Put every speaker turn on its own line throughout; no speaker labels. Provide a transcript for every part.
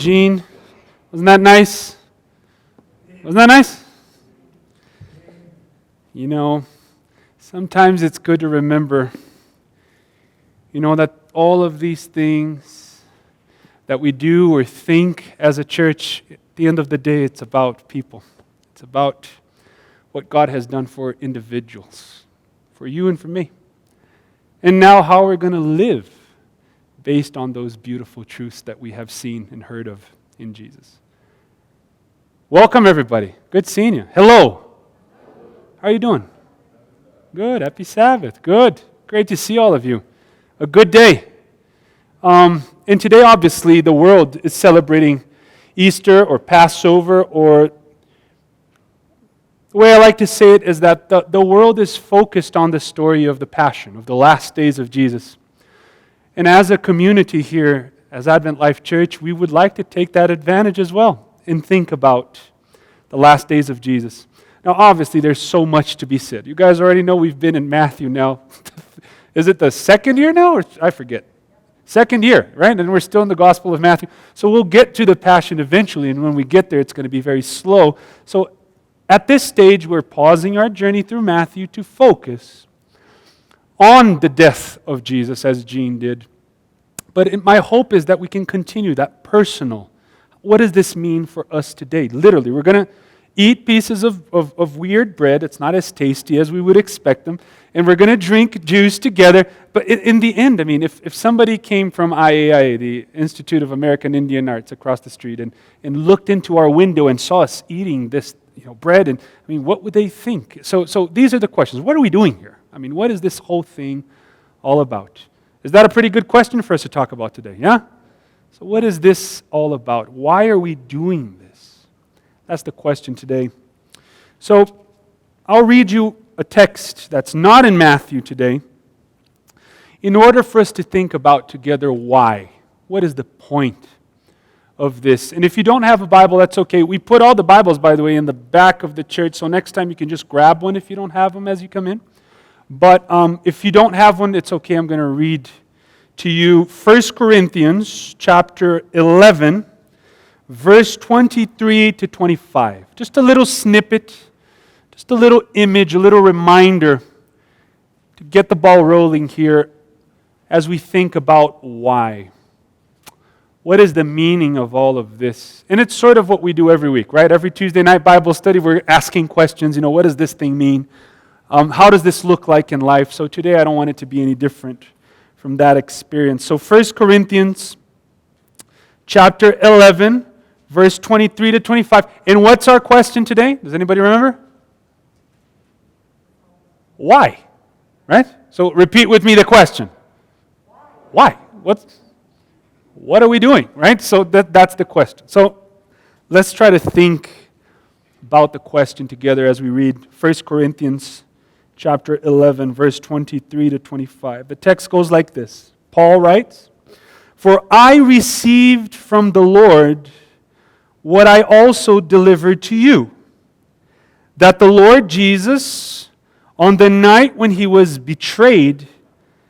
Gene. Wasn't that nice? Wasn't that nice? You know, sometimes it's good to remember, that all of these things that we do or think as a church, at the end of the day, it's about people. It's about what God has done for individuals, for you and for me. And now how we're going to live based on those beautiful truths that we have seen and heard of in Jesus. Welcome, everybody. Good seeing you. Hello. How are you doing? Good. Happy Sabbath. Good. Great to see all of you. A good day. And today, obviously, the world is celebrating Easter or Passover, or the way I like to say it is that the world is focused on the story of the Passion, of the last days of Jesus. And as a community here, as Advent Life Church, we would like to take that advantage as well and think about the last days of Jesus. Now, obviously, there's so much to be said. You guys already know we've been in Matthew now. Is it the second year now? Or I forget. Second year, right? And we're still in the Gospel of Matthew. So we'll get to the Passion eventually, and when we get there, it's going to be very slow. So at this stage, we're pausing our journey through Matthew to focus on the death of Jesus, as Gene did. But my hope is that we can continue that personal. What does this mean for us today? Literally, we're going to eat pieces of weird bread. It's not as tasty as we would expect them. And we're going to drink juice together. But in the end, I mean, if somebody came from IAI, the Institute of American Indian Arts across the street, and looked into our window and saw us eating this bread, and I mean, what would they think? So these are the questions. What are we doing here? I mean, what is this whole thing all about? Is that a pretty good question for us to talk about today? Yeah? So what is this all about? Why are we doing this? That's the question today. So I'll read you a text that's not in Matthew today in order for us to think about together why. What is the point of this? And if you don't have a Bible, that's okay. We put all the Bibles, by the way, in the back of the church, so next time you can just grab one if you don't have them as you come in. But if you don't have one, it's okay. I'm going to read to you 1 Corinthians chapter 11, verse 23 to 25. Just a little snippet, just a little image, a little reminder to get the ball rolling here as we think about why. What is the meaning of all of this? And it's sort of what we do every week, right? Every Tuesday night Bible study, we're asking questions. What does this thing mean? How does this look like in life? So today I don't want it to be any different from that experience. So 1 Corinthians chapter 11, verse 23 to 25. And what's our question today? Does anybody remember? Why? Right? So repeat with me the question. Why? What are we doing? Right? So that's the question. So let's try to think about the question together as we read 1 Corinthians chapter 11, verse 23 to 25. The text goes like this. Paul writes, "For I received from the Lord what I also delivered to you, that the Lord Jesus, on the night when he was betrayed,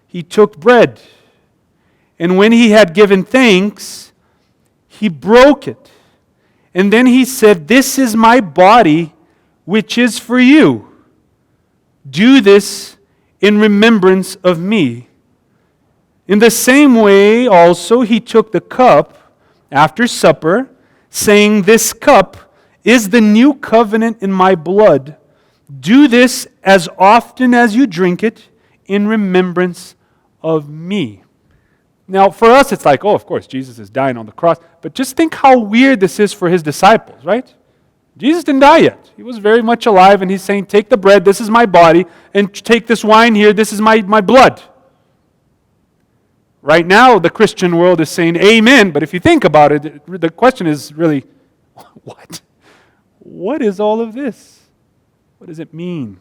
he took bread. And when he had given thanks, he broke it. And then he said, 'This is my body, which is for you. Do this in remembrance of me.' In the same way also he took the cup after supper, saying, 'This cup is the new covenant in my blood. Do this as often as you drink it in remembrance of me.'" Now, for us, it's like, oh, of course, Jesus is dying on the cross. But just think how weird this is for his disciples, right? Jesus didn't die yet. He was very much alive, and he's saying, take the bread, this is my body, and take this wine here, this is my blood. Right now, the Christian world is saying, amen, but if you think about it, the question is really, what? What is all of this? What does it mean?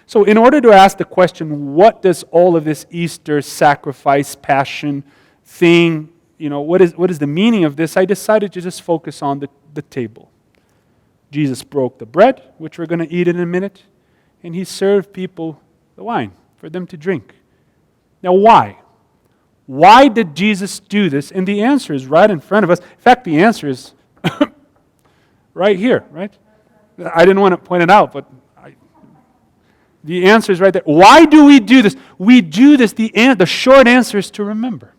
So in order to ask the question, what does all of this Easter sacrifice, passion thing, what is the meaning of this, I decided to just focus on the table. Jesus broke the bread, which we're going to eat in a minute, and he served people the wine for them to drink. Now why? Why did Jesus do this? And the answer is right in front of us. In fact, the answer is right here, right? I didn't want to point it out, but the answer is right there. Why do we do this? We do this, the short answer is to remember.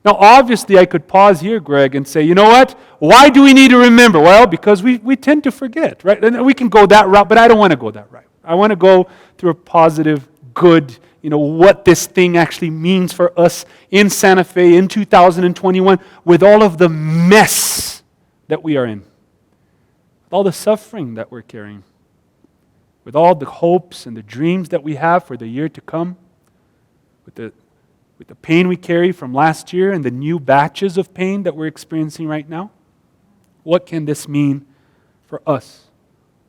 Now, obviously, I could pause here, Greg, and say, you know what? Why do we need to remember? Well, because we tend to forget, right? And we can go that route, but I don't want to go that route. I want to go through a positive, good, what this thing actually means for us in Santa Fe in 2021 with all of the mess that we are in, with all the suffering that we're carrying, with all the hopes and the dreams that we have for the year to come, with the pain we carry from last year and the new batches of pain that we're experiencing right now. What can this mean for us?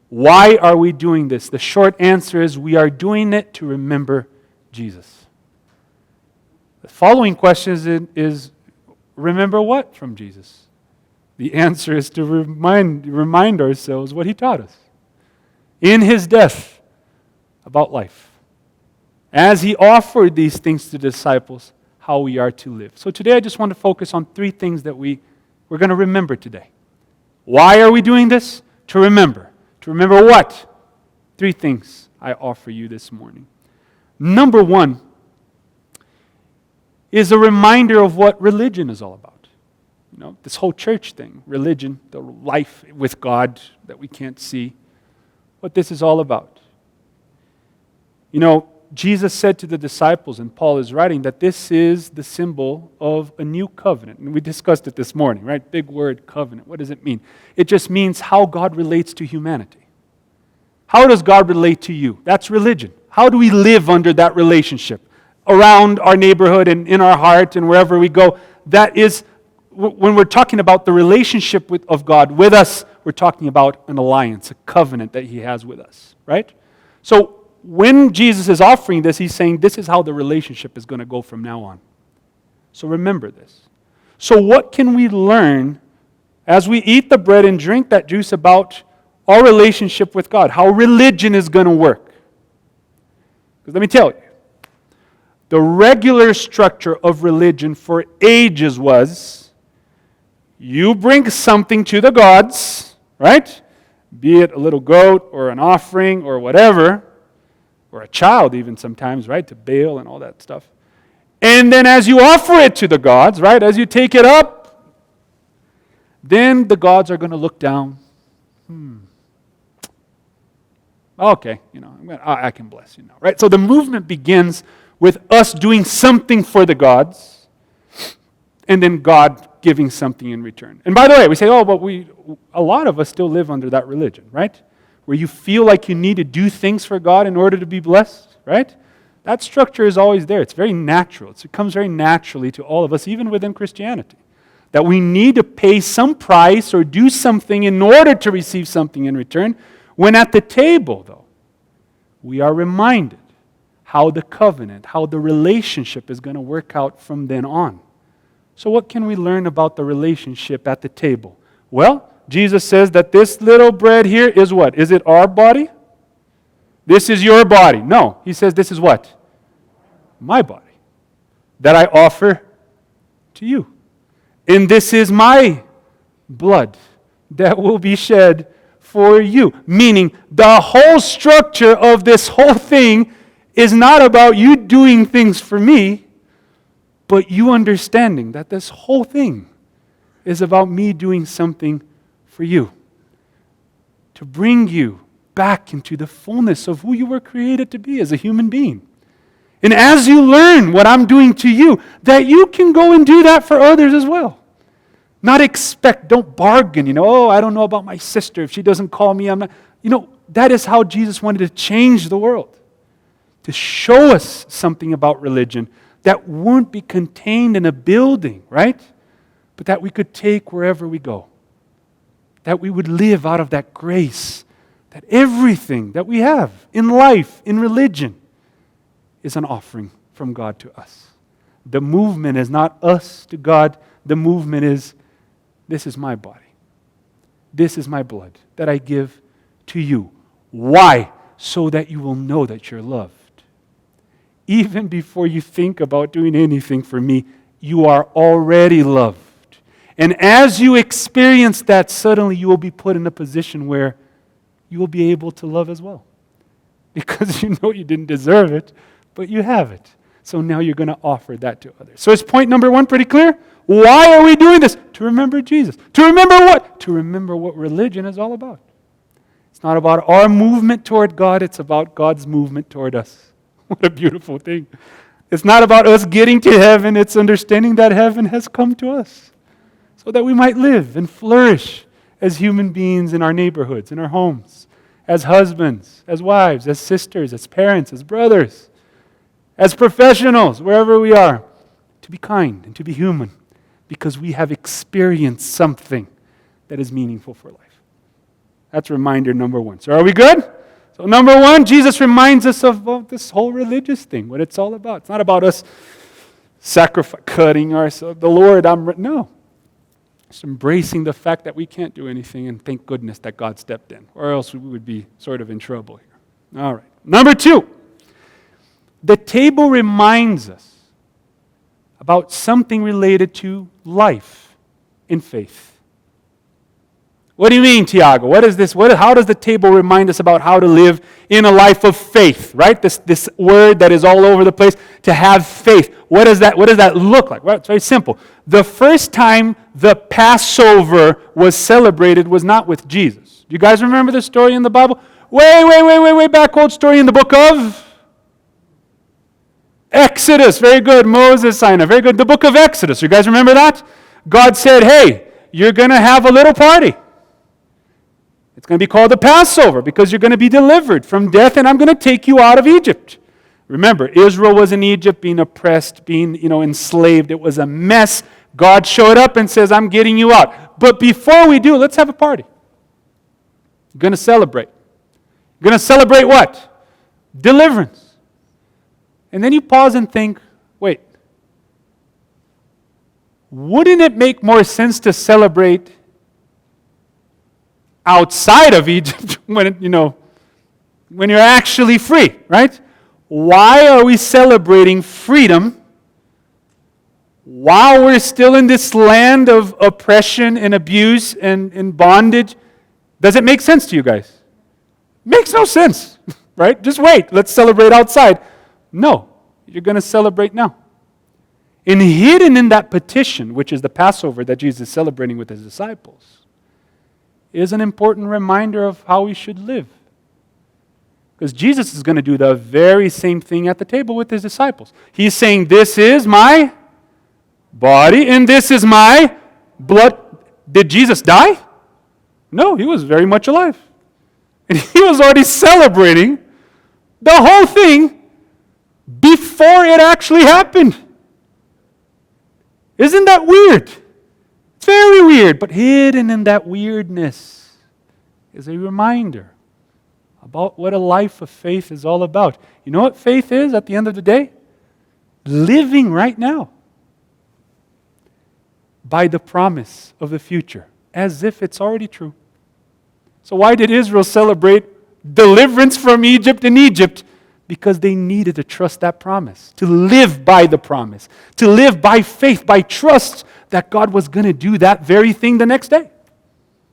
Why are we doing this? The short answer is we are doing it to remember Jesus. The following question is remember what from Jesus? The answer is to remind ourselves what He taught us in His death about life. As He offered these things to the disciples, how we are to live. So today I just want to focus on three things that we're going to remember today. Why are we doing this? To remember. To remember what? Three things I offer you this morning. Number one is a reminder of what religion is all about. This whole church thing, religion, the life with God that we can't see, what this is all about. Jesus said to the disciples, and Paul is writing, that this is the symbol of a new covenant. And we discussed it this morning, right? Big word, covenant. What does it mean? It just means how God relates to humanity. How does God relate to you? That's religion. How do we live under that relationship? Around our neighborhood and in our heart and wherever we go. That is, when we're talking about the relationship of God with us, we're talking about an alliance, a covenant that He has with us, right? So, when Jesus is offering this, He's saying this is how the relationship is going to go from now on. So remember this. So what can we learn as we eat the bread and drink that juice about our relationship with God? How religion is going to work? Because let me tell you, the regular structure of religion for ages was you bring something to the gods, right? Be it a little goat or an offering or whatever, or a child even sometimes, right, to Baal and all that stuff. And then as you offer it to the gods, right, as you take it up, then the gods are going to look down. Okay, I can bless you now, right? So the movement begins with us doing something for the gods, and then God giving something in return. And by the way, we say, but a lot of us still live under that religion, right? Where you feel like you need to do things for God in order to be blessed, right? That structure is always there. It's very natural. It comes very naturally to all of us, even within Christianity, that we need to pay some price or do something in order to receive something in return. When at the table, though, we are reminded how the covenant, how the relationship is going to work out from then on. So what can we learn about the relationship at the table? Well, Jesus says that this little bread here is what? Is it our body? This is your body. No, He says this is what? My body that I offer to you. And this is my blood that will be shed for you. Meaning the whole structure of this whole thing is not about you doing things for me, but you understanding that this whole thing is about me doing something for you, to bring you back into the fullness of who you were created to be as a human being. And as you learn what I'm doing to you, that you can go and do that for others as well. Not expect, don't bargain, I don't know about my sister. If she doesn't call me, I'm not. That is how Jesus wanted to change the world. To show us something about religion that won't be contained in a building, right? But that we could take wherever we go. That we would live out of that grace, that everything that we have in life, in religion, is an offering from God to us. The movement is not us to God. The movement is, this is my body. This is my blood that I give to you. Why? So that you will know that you're loved. even before you think about doing anything for me, you are already loved. And as you experience that, suddenly you will be put in a position where you will be able to love as well. Because you know you didn't deserve it, but you have it. So now you're going to offer that to others. So is point number one pretty clear? Why are we doing this? To remember Jesus. To remember what? To remember what religion is all about. It's not about our movement toward God, it's about God's movement toward us. What a beautiful thing. It's not about us getting to heaven, it's understanding that heaven has come to us so that we might live and flourish as human beings in our neighborhoods, in our homes, as husbands, as wives, as sisters, as parents, as brothers, as professionals, wherever we are, to be kind and to be human because we have experienced something that is meaningful for life. That's reminder number one. So are we good? So number one, Jesus reminds us of this whole religious thing, what it's all about. It's not about us cutting ourselves. The Lord, no. Just embracing the fact that we can't do anything and thank goodness that God stepped in, or else we would be sort of in trouble here. All right. Number two, the table reminds us about something related to life in faith. What do you mean, Tiago? What is this? How does the table remind us about how to live in a life of faith, right? This word that is all over the place, to have faith. What does that look like? Well, it's very simple. The first time the Passover was celebrated was not with Jesus. Do you guys remember the story in the Bible? Way back, old story in the book of Exodus. Very good. Moses, Sinai. Very good. The book of Exodus. You guys remember that? God said, hey, you're going to have a little party. It's going to be called the Passover because you're going to be delivered from death and I'm going to take you out of Egypt. Remember, Israel was in Egypt being oppressed, being enslaved. It was a mess. God showed up and says, I'm getting you out. But before we do, let's have a party. You're going to celebrate. You're going to celebrate what? Deliverance. And then you pause and think, wait, wouldn't it make more sense to celebrate outside of Egypt when you're actually free, right? Why are we celebrating freedom while we're still in this land of oppression and abuse and bondage? Does it make sense to you guys? Makes no sense, right? Just wait. Let's celebrate outside. No, you're going to celebrate now. And hidden in that petition, which is the Passover that Jesus is celebrating with his disciples, is an important reminder of how we should live. Because Jesus is going to do the very same thing at the table with his disciples. He's saying, this is my body and this is my blood. Did Jesus die? No, he was very much alive. And he was already celebrating the whole thing before it actually happened. Isn't that weird? It's very weird, but hidden in that weirdness is a reminder about what a life of faith is all about. You know what faith is at the end of the day? Living right now by the promise of the future, as if it's already true. So why did Israel celebrate deliverance from Egypt in Egypt? Because they needed to trust that promise, to live by the promise, to live by faith, by trust that God was going to do that very thing the next day.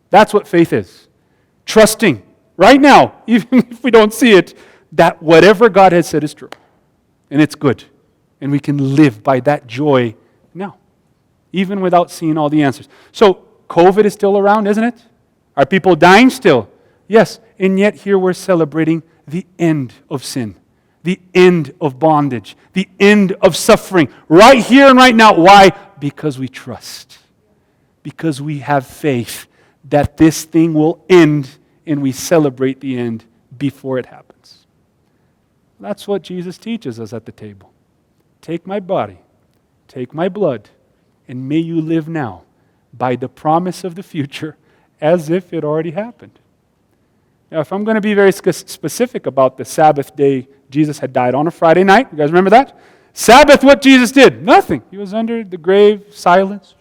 That's what faith is. Trusting right now, even if we don't see it, that whatever God has said is true. And it's good. And we can live by that joy now, even without seeing all the answers. So COVID is still around, isn't it? Are people dying still? Yes. And yet here we're celebrating the end of sin, the end of bondage, the end of suffering, right here and right now. Why? Because we trust. Because we have faith that this thing will end, and we celebrate the end before it happens. That's what Jesus teaches us at the table. Take my body, take my blood, and may you live now by the promise of the future as if it already happened. Now, if I'm going to be very specific about the Sabbath day, Jesus had died on a Friday night. You guys remember that? Sabbath, what Jesus did? Nothing. He was under the grave, silence.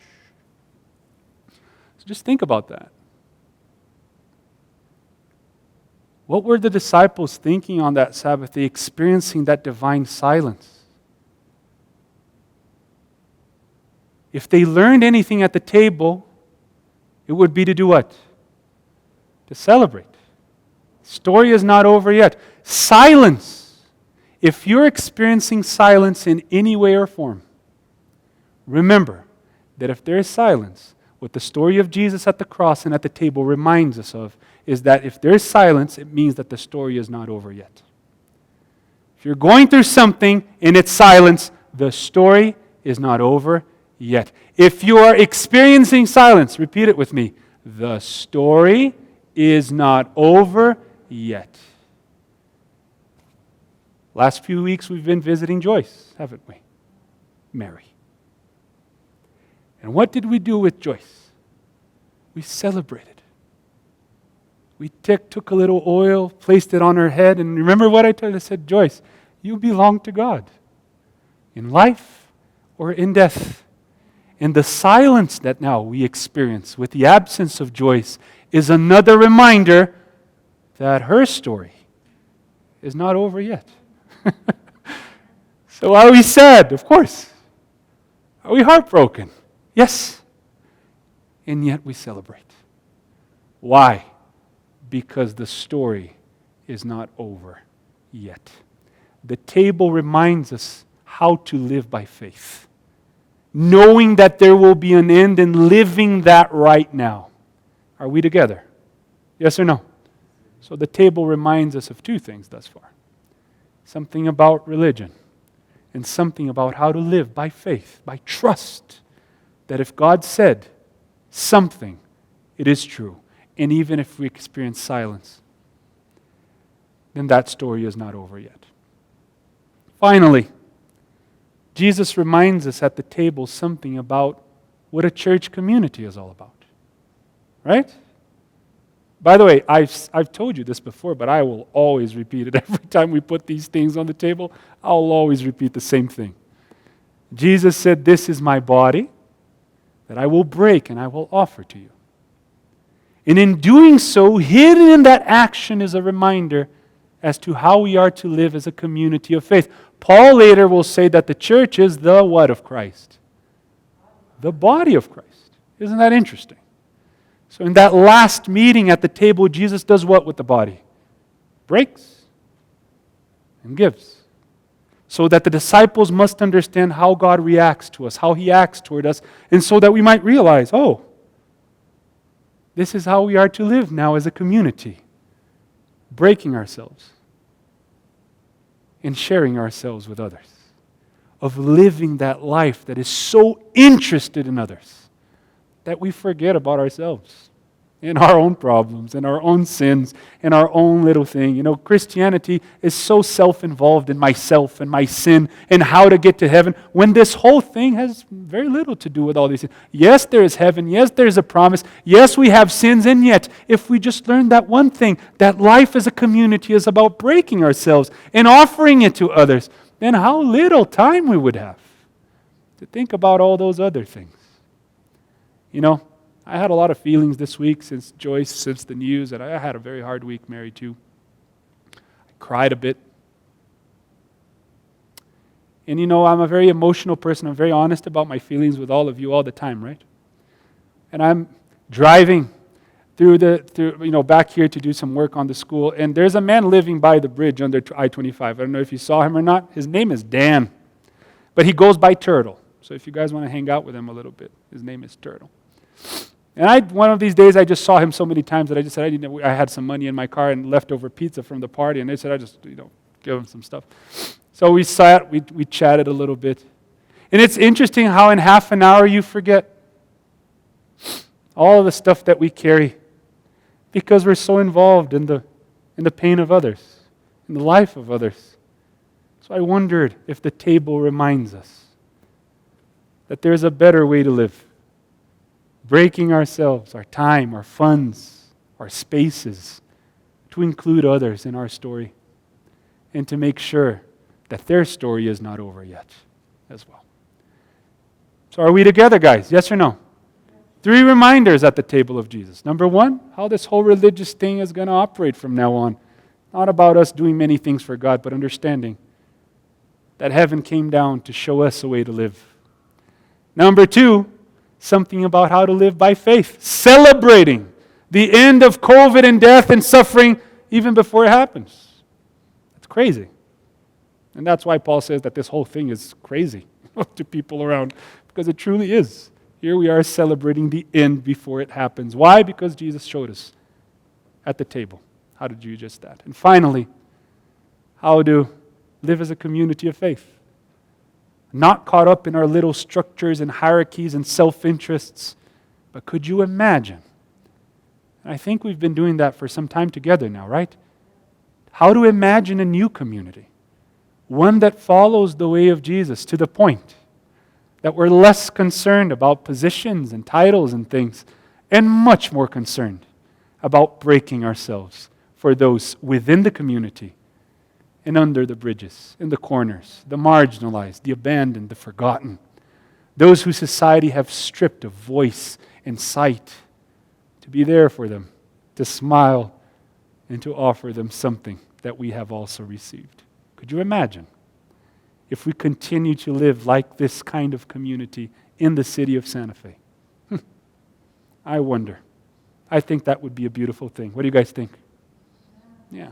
So just think about that. What were the disciples thinking on that Sabbath day, experiencing that divine silence? If they learned anything at the table, it would be to do what? To celebrate. Story is not over yet. Silence. If you're experiencing silence in any way or form, remember that if there is silence, what the story of Jesus at the cross and at the table reminds us of is that if there is silence, it means that the story is not over yet. If you're going through something and it's silence, the story is not over yet. If you are experiencing silence, repeat it with me, the story is not over yet. Last few weeks we've been visiting Joyce, haven't we? Mary. And what did we do with Joyce? We celebrated. We took a little oil, placed it on her head, and remember what I told her? I said, Joyce, you belong to God. In life or in death. And the silence that now we experience with the absence of Joyce is another reminder that her story is not over yet. So are we sad? Of course. Are we heartbroken? Yes. And yet we celebrate. Why? Because the story is not over yet. The table reminds us how to live by faith. Knowing that there will be an end and living that right now. Are we together? Yes or no? So the table reminds us of two things thus far. Something about religion and something about how to live by faith, by trust that if God said something, it is true. And even if we experience silence, then that story is not over yet. Finally, Jesus reminds us at the table something about what a church community is all about. Right? By the way, I've told you this before, but I will always repeat it. Every time we put these things on the table, I'll always repeat the same thing. Jesus said, "This is my body that I will break and I will offer to you." And in doing so, hidden in that action is a reminder as to how we are to live as a community of faith. Paul later will say that the church is the what of Christ? The body of Christ. Isn't that interesting? So in that last meeting at the table, Jesus does what with the body? Breaks and gives. So that the disciples must understand how God reacts to us, how He acts toward us, and so that we might realize, oh, this is how we are to live now as a community. Breaking ourselves and sharing ourselves with others. Of living that life that is so interested in others that we forget about ourselves and our own problems and our own sins and our own little thing. You know, Christianity is so self-involved in myself and my sin and how to get to heaven when this whole thing has very little to do with all these things. Yes, there is heaven. Yes, there is a promise. Yes, we have sins. And yet, if we just learn that one thing, that life as a community is about breaking ourselves and offering it to others, then how little time we would have to think about all those other things. You know, I had a lot of feelings this week since Joyce, since the news, and I had a very hard week, Mary too. I cried a bit. And you know, I'm a very emotional person. I'm very honest about my feelings with all of you all the time, right? And I'm driving through back here to do some work on the school, and there's a man living by the bridge under I-25. I don't know if you saw him or not. His name is Dan, but he goes by Turtle. So if you guys want to hang out with him a little bit, his name is Turtle. And one of these days, I just saw him so many times that I just said, I had some money in my car and leftover pizza from the party, and they said, I just, give him some stuff. So we sat, we chatted a little bit. And it's interesting how in half an hour you forget all of the stuff that we carry because we're so involved in the pain of others, in the life of others. So I wondered if the table reminds us that there's a better way to live. Breaking ourselves, our time, our funds, our spaces to include others in our story and to make sure that their story is not over yet as well. So are we together, guys? Yes or no? 3 reminders at the table of Jesus. Number 1, how this whole religious thing is going to operate from now on. Not about us doing many things for God, but understanding that heaven came down to show us a way to live. Number 2, something about how to live by faith. Celebrating the end of COVID and death and suffering even before it happens. That's crazy. And that's why Paul says that this whole thing is crazy to people around, because it truly is. Here we are celebrating the end before it happens. Why? Because Jesus showed us at the table how to do just that. And finally, how to live as a community of faith. Not caught up in our little structures and hierarchies and self-interests, but could you imagine? And I think we've been doing that for some time together now, right? How to imagine a new community. One that follows the way of Jesus to the point that we're less concerned about positions and titles and things, and much more concerned about breaking ourselves for those within the community and under the bridges, in the corners, the marginalized, the abandoned, the forgotten, those whose society have stripped of voice and sight, to be there for them, to smile, and to offer them something that we have also received. Could you imagine if we continue to live like this kind of community in the city of Santa Fe? I wonder. I think that would be a beautiful thing. What do you guys think? Yeah.